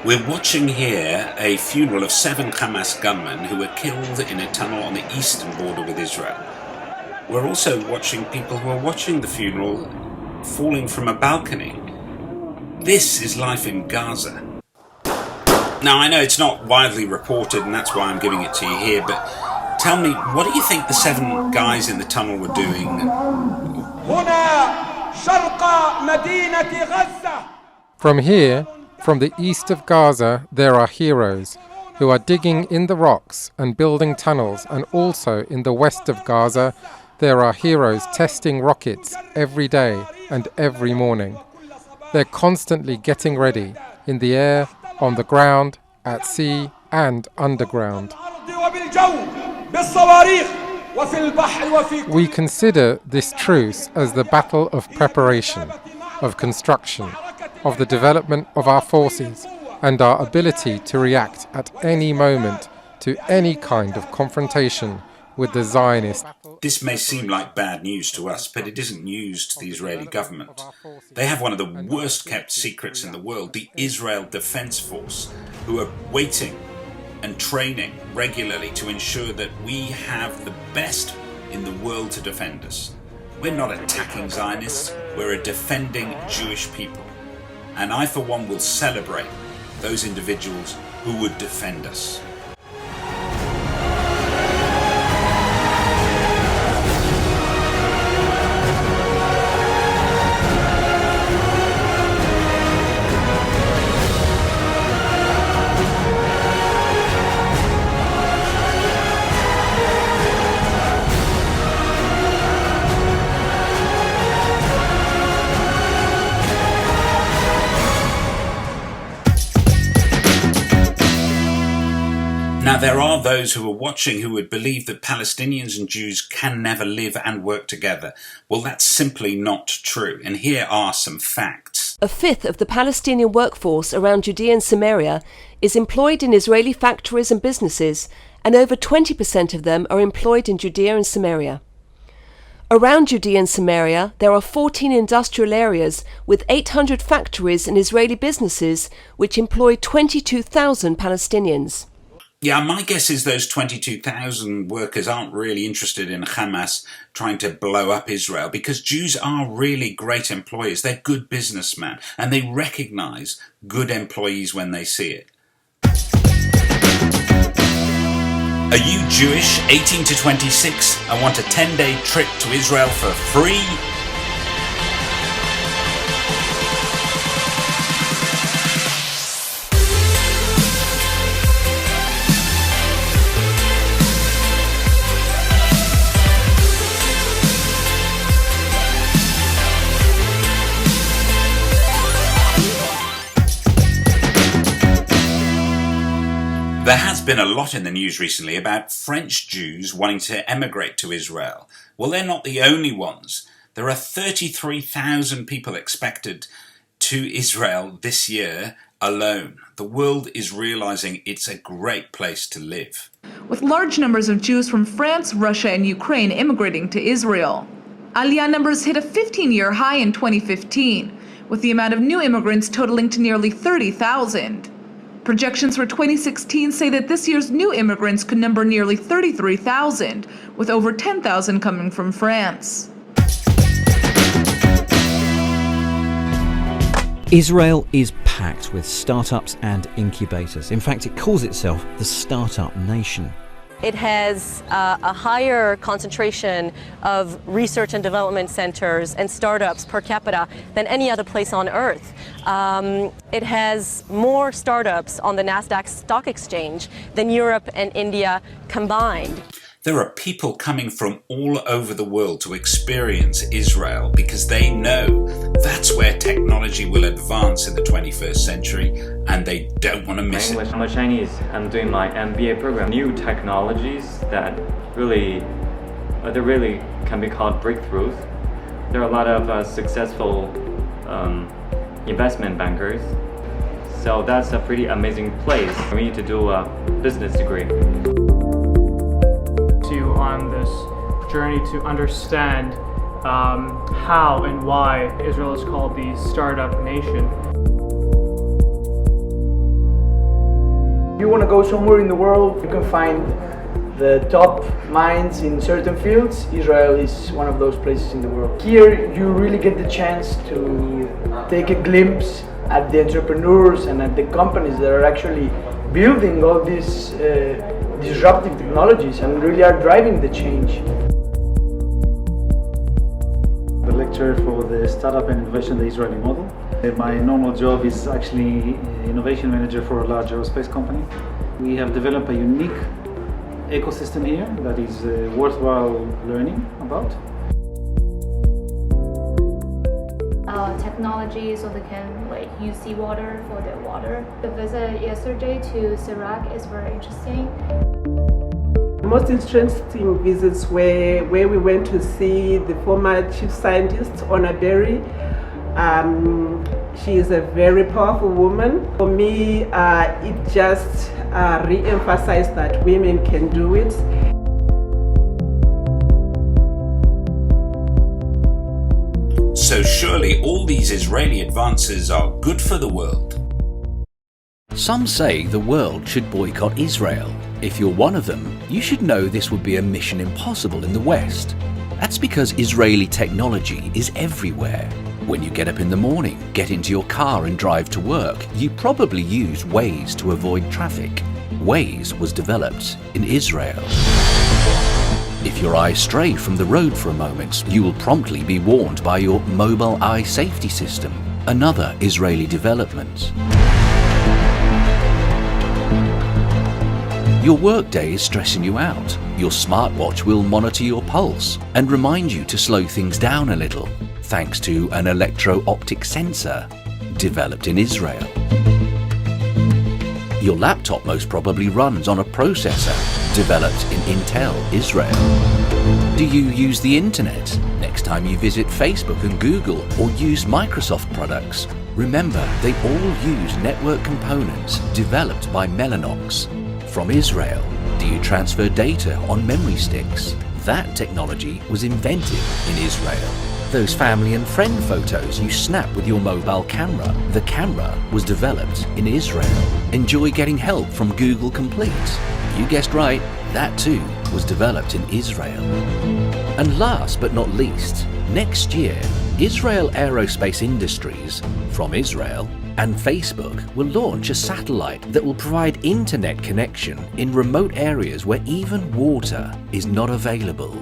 We're watching here a funeral of 7 Hamas gunmen who were killed in a tunnel on the eastern border with Israel. We're also watching people who are watching the funeral falling from a balcony. This is life in Gaza. Now, I know it's not widely reported, and that's why I'm giving it to you here, but tell me, what do you think the 7 guys in the tunnel were doing? From here, from the east of Gaza, there are heroes who are digging in the rocks and building tunnels, and also in the west of Gaza, there are heroes testing rockets every day and every morning. They're constantly getting ready, in the air, on the ground, at sea, and underground. We consider this truce as the battle of preparation, of construction, of the development of our forces, and our ability to react at any moment to any kind of confrontation with the Zionists. This may seem like bad news to us, but it isn't news to the Israeli government. They have one of the worst kept secrets in the world, the Israel Defense Force, who are waiting and training regularly to ensure that we have the best in the world to defend us. We're not attacking Zionists, we're defending Jewish people. And I, for one, will celebrate those individuals who would defend us. Now, there are those who are watching who would believe that Palestinians and Jews can never live and work together. Well, that's simply not true, and here are some facts. A fifth of the Palestinian workforce around Judea and Samaria is employed in Israeli factories and businesses, and over 20% of them are employed in Judea and Samaria. Around Judea and Samaria, there are 14 industrial areas with 800 factories and Israeli businesses which employ 22,000 Palestinians. Yeah, my guess is those 22,000 workers aren't really interested in Hamas trying to blow up Israel, because Jews are really great employers. They're good businessmen, and they recognise good employees when they see it. Are you Jewish, 18 to 26, and want a 10-day trip to Israel for free? There has been a lot in the news recently about French Jews wanting to emigrate to Israel. Well, they're not the only ones. There are 33,000 people expected to Israel this year alone. The world is realizing it's a great place to live. With large numbers of Jews from France, Russia, and Ukraine immigrating to Israel. Aliyah numbers hit a 15-year high in 2015, with the amount of new immigrants totaling to nearly 30,000. Projections for 2016 say that this year's new immigrants could number nearly 33,000, with over 10,000 coming from France. Israel is packed with startups and incubators. In fact, it calls itself the Startup Nation. It has a higher concentration of research and development centers and startups per capita than any other place on earth. It has more startups on the Nasdaq Stock Exchange than Europe and India combined. There are people coming from all over the world to experience Israel because they know that's where technology will advance in the 21st century, and they don't want to miss it. I'm a Chinese. I'm doing my MBA program. New technologies that really can be called breakthroughs. There are a lot of successful investment bankers. So that's a pretty amazing place for me to do a business degree. On this journey to understand how and why Israel is called the Startup Nation. you want to go somewhere in the world, you can find the top minds in certain fields. Israel is one of those places in the world. Here you really get the chance to take a glimpse at the entrepreneurs and at the companies that are actually building all these disruptive technologies and really are driving the change. The lecturer for the Startup and Innovation, the Israeli model. My normal job is actually innovation manager for a large aerospace company. We have developed a unique ecosystem here that is worthwhile learning about. Technology so they can use seawater for their water. The visit yesterday to Iraq is very interesting. The most interesting visits were where we went to see the former chief scientist, Ona Berry. She is a very powerful woman. For me, it just re-emphasized that women can do it. So surely all these Israeli advances are good for the world. Some say the world should boycott Israel. If you're one of them, you should know this would be a mission impossible in the West. That's because Israeli technology is everywhere. When you get up in the morning, get into your car and drive to work, you probably use Waze to avoid traffic. Waze was developed in Israel. If your eyes stray from the road for a moment, you will promptly be warned by your mobile eye safety system, another Israeli development. Your workday is stressing you out. Your smartwatch will monitor your pulse and remind you to slow things down a little, thanks to an electro-optic sensor developed in Israel. Your laptop most probably runs on a processor developed in Intel, Israel. Do you use the internet? Next time you visit Facebook and Google or use Microsoft products, remember they all use network components developed by Mellanox. From Israel, do you transfer data on memory sticks? That technology was invented in Israel. Those family and friend photos you snap with your mobile camera, the camera was developed in Israel. Enjoy getting help from Google Complete? You guessed right, that too was developed in Israel. And last but not least, next year, Israel Aerospace Industries, from Israel, and Facebook will launch a satellite that will provide internet connection in remote areas where even water is not available.